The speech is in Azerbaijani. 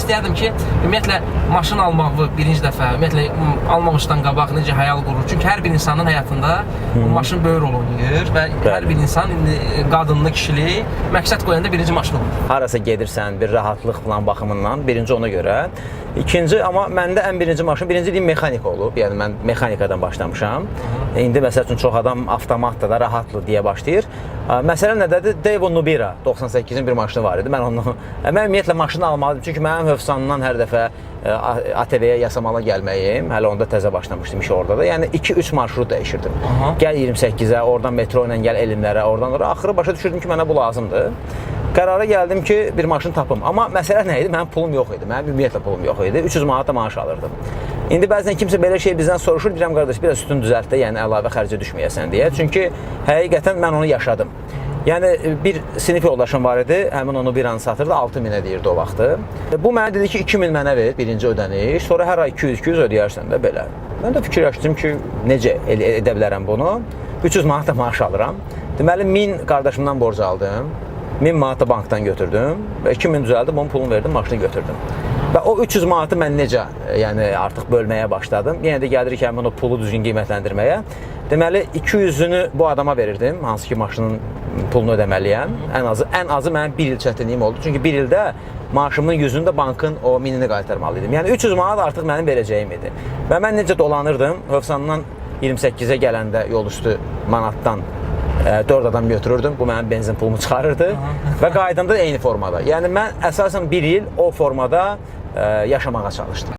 istəyərdim ki, ümumiyyətlə maşın almağı birinci dəfə, ümumiyyətlə almamışdan qabaq necə hayal qurur. Çünki hər bir insanın həyatında maşın böyük rol oynayır və hər bir insan qadınlı, kişili məqsəd qoyanda birinci maşın olur. Harasa gedirsən, bir rahatlıq falan baxımından birinci ona görə. İkinci, amma məndə ən birinci maşın, birinci deyim mexanika olub. Yəni mən mexanikadan başlamışam. İndi məsəl üçün çox adam avtomatda da rahatlı deyə başlayır. Məsələ nədədir? Daewoo Nubira 98-in bir maşını var idi. Mən ümumiyyətlə maşını almalıydım. Çünki mənim Hövsandan hər dəfə ATV-yə Yasamala gəlməyim. Hələ onda təzə başlamışdım işi orada da. Yəni 2-3 marşrut dəyişirdim. Gəl 28-ə, oradan metro ilə gəl Elmlərə, oradan oraya. Axırı başa düşürdüm ki, mənə bu lazımdır. Qərara gəldim ki, bir maşın tapım. Amma məsələ nə idi? Mənim pulum yox idi. Mənim ümumiyyətlə pulum yox idi. 300 manat da maaş alırdım. İndi bəzən kimsə belə şey bizdən soruşur, deyirəm qardaş, biraz üstün düzəlt də, yəni əlavə xərcə düşməyəsən deyə. Çünki həqiqətən mən onu yaşadım. Yəni bir sinif yoldaşım var idi, həmin onu bir an satırdı, 6000-ə deyirdi o vaxtı. Bu mənə dedi ki, 2000 mənə ver, birinci ödəniş, sonra hər ay 200-200 ödəyərsən də belə. Mən də fikirləşdim ki, necə edə bilərəm bunu? 300 manat da maaş alıram. Deməli, 1000 qardaşımdan borc aldım, 1000 manat da bankdan götürdüm və 2000 düzəldim, onun pulunu verdim, maşını götürdüm. Və o 300 manatı mən necə artıq bölməyə başladım. Yenə də gəlirik həmin o pulu düzgün qiymətləndirməyə. Deməli, 200-ünü bu adama verirdim, hansı ki maşının pulunu ödəməliyəm. Ən azı mənim 1 il çətinliyim oldu. Çünki 1 ildə maaşımın 100-ünü də bankın o 1000-ini qaytarmalıydım. Yəni 300 manat artıq mənim verəcəyim idi. Və mən necə dolanırdım, Hövsandan 28-ə gələndə yol üstü manatdan 4 adam götürürdüm, bu mənim benzin pulumu çıxarırdı və qaydanda da eyni formada. Yəni mən əsasən 1 il o formada yaşamağa çalışdım.